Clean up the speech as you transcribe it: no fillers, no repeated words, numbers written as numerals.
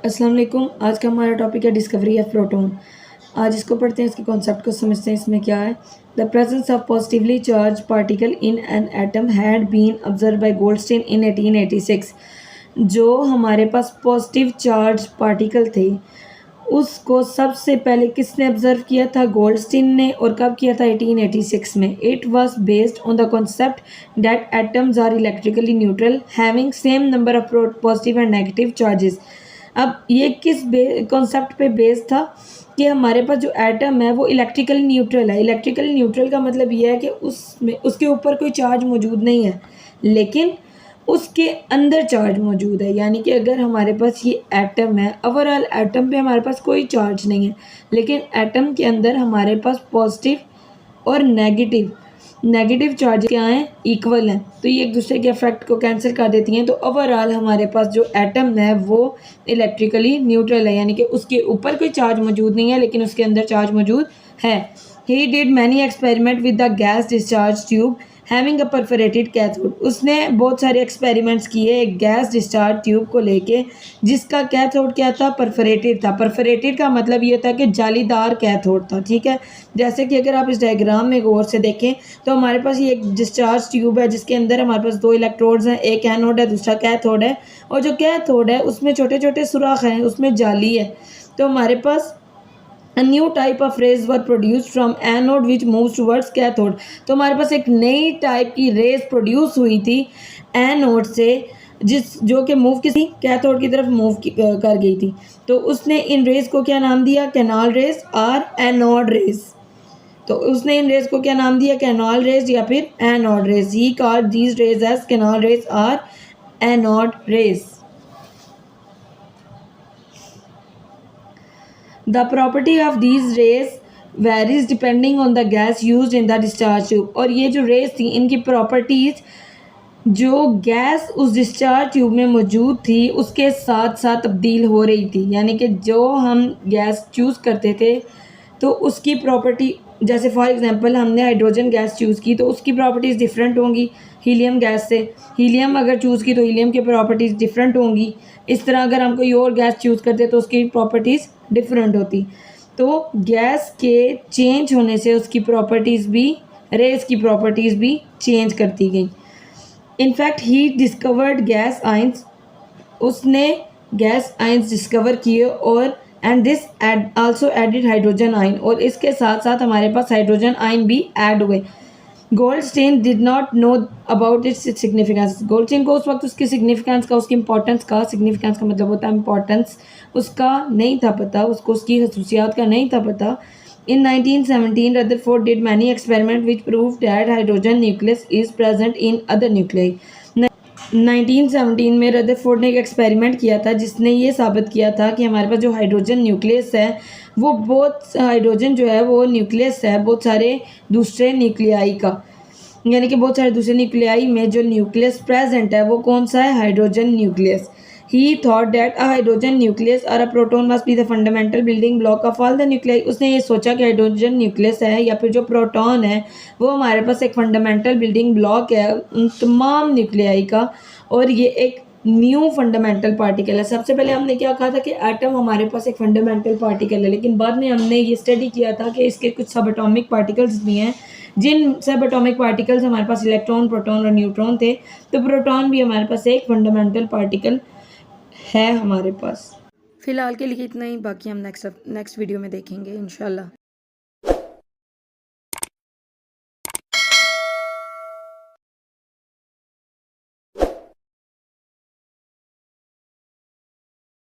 अस्सलाम वालेकुम। आज का हमारा टॉपिक है डिस्कवरी ऑफ प्रोटॉन। आज इसको पढ़ते हैं, इसके कॉन्सेप्ट को समझते हैं। इसमें क्या है? The presence of positively charge particle in an atom had been observe by Goldstein in 1886। जो हमारे पास पॉजिटिव चार्ज पार्टिकल थे उसको सबसे पहले किसने ऑब्जर्व किया था? गोल्डस्टीन ने। और कब किया था? 1886 में। It was based on the concept that atoms are electrically neutral having same number of positive and negative charges. अब ये किस कॉन्सेप्ट पे बेस्ड था कि हमारे पास जो एटम है वो इलेक्ट्रिकली न्यूट्रल है। इलेक्ट्रिकली न्यूट्रल का मतलब ये है कि उसमें उसके ऊपर कोई चार्ज मौजूद नहीं है, लेकिन उसके अंदर चार्ज मौजूद है। यानी कि अगर हमारे पास ये एटम है, ओवरऑल एटम पे हमारे पास कोई चार्ज नहीं है, लेकिन एटम के अंदर हमारे पास पॉजिटिव और नेगेटिव चार्ज क्या हैं? इक्वल हैं। तो ये एक दूसरे के इफेक्ट को कैंसिल कर देती हैं। तो ओवरऑल हमारे पास जो एटम है वो इलेक्ट्रिकली न्यूट्रल है, यानी कि उसके ऊपर कोई चार्ज मौजूद नहीं है, लेकिन उसके अंदर चार्ज मौजूद है। He did many experiment with the gas discharge tube having a perforated cathode. उसने बहुत सारे एक्सपेरिमेंट्स किए एक गैस डिस्चार्ज ट्यूब को लेके, जिसका कैथोड क्या था? परफोरेटेड था। परफोरेटेड का मतलब ये था कि जालीदार कैथोड था। ठीक है, जैसे कि अगर आप इस डायग्राम में गौर से देखें तो हमारे पास ये एक डिस्चार्ज ट्यूब है जिसके अंदर हमारे पास दो इलेक्ट्रोड्स हैं, एक एनोड है दूसरा कैथोड है। और जो कैथोड है उसमें छोटे छोटे सुराख हैं, उसमें जाली है। तो हमारे पास A new type of rays were produced from anode which moves towards cathode। तो हमारे पास एक नई टाइप की रेज प्रोड्यूस हुई थी एनोड से, जो कि मूव किसी कैथोड की तरफ मूव कर गई थी। तो उसने इन रेज को क्या नाम दिया? Canal rays or anode raise. तो उसने इन रेज को क्या नाम दिया? कैनाल रेज या फिर anode rays. He called these rays as canal rays or anode rays. The property of these rays varies depending on the gas used in the discharge tube। और ये जो रेज थी इनकी प्रॉपर्टीज़ जो gas उस discharge tube में मौजूद थी उसके साथ साथ तब्दील हो रही थी। यानी कि जो हम गैस चूज़ करते थे तो उसकी प्रॉपर्टी, जैसे फॉर एग्जांपल हमने हाइड्रोजन गैस चूज़ की तो उसकी प्रॉपर्टीज़ डिफरेंट होंगी हीलियम गैस से। हीलियम अगर चूज़ की तो हीलियम की प्रॉपर्टीज़ डिफरेंट होंगी। इस तरह अगर हम कोई और गैस चूज़ करते तो उसकी प्रॉपर्टीज़ डिफरेंट होती। तो गैस के चेंज होने से उसकी प्रॉपर्टीज़ भी, रेज की प्रॉपर्टीज़ भी चेंज करती गई। In fact he discovered gas ions. उसने गैस आइंस डिस्कवर किए और and this also added hydrogen आइन। और इसके साथ साथ हमारे पास हाइड्रोजन आइन भी ऐड हुए। Goldstein did not know about its significance. Goldstein को उस वक्त उसकी सिग्निफिकेंस का, उसकी इंपॉर्टेंस का, सिग्निफिकेंस का मतलब होता है इंपॉर्टेंस, उसका नहीं था पता, उसको उसकी खसूसियात का नहीं था पता। In 1917, Rutherford did many experiments which proved that hydrogen nucleus is present in other nuclei। 1917 में रदरफोर्ड ने एक एक्सपेरिमेंट किया था जिसने ये साबित किया था कि हमारे पास जो हाइड्रोजन न्यूक्लियस है वो हाइड्रोजन जो है वो न्यूक्लियस है बहुत सारे दूसरे न्यूक्लियाई का। यानी कि बहुत सारे दूसरे न्यूक्लियाई में जो न्यूक्लियस प्रेजेंट है वो कौन सा है? Hydrogen nucleus. He thought that a hydrogen nucleus or a proton must be the fundamental building block of all the nuclei। उसने ये सोचा कि हाइड्रोजन न्यूक्लियस है या फिर जो प्रोटॉन है वो हमारे पास एक फंडामेंटल बिल्डिंग ब्लॉक है उन तमाम न्यूक्लियाई का, और ये एक न्यू फंडामेंटल पार्टिकल है। सबसे पहले हमने क्या कहा था कि एटम हमारे पास एक फंडामेंटल पार्टिकल है, लेकिन बाद में हमने ये स्टडी किया था कि इसके कुछ सब एटॉमिक पार्टिकल्स भी हैं। जिन सब एटॉमिक पार्टिकल्स हमारे पास इलेक्ट्रॉन, प्रोटॉन और न्यूट्रॉन थे, तो प्रोटॉन भी हमारे पास एक फंडामेंटल पार्टिकल है हमारे पास। फ़िलहाल के लिए इतना ही, बाकी हम नेक्स्ट वीडियो में देखेंगे इंशाल्लाह।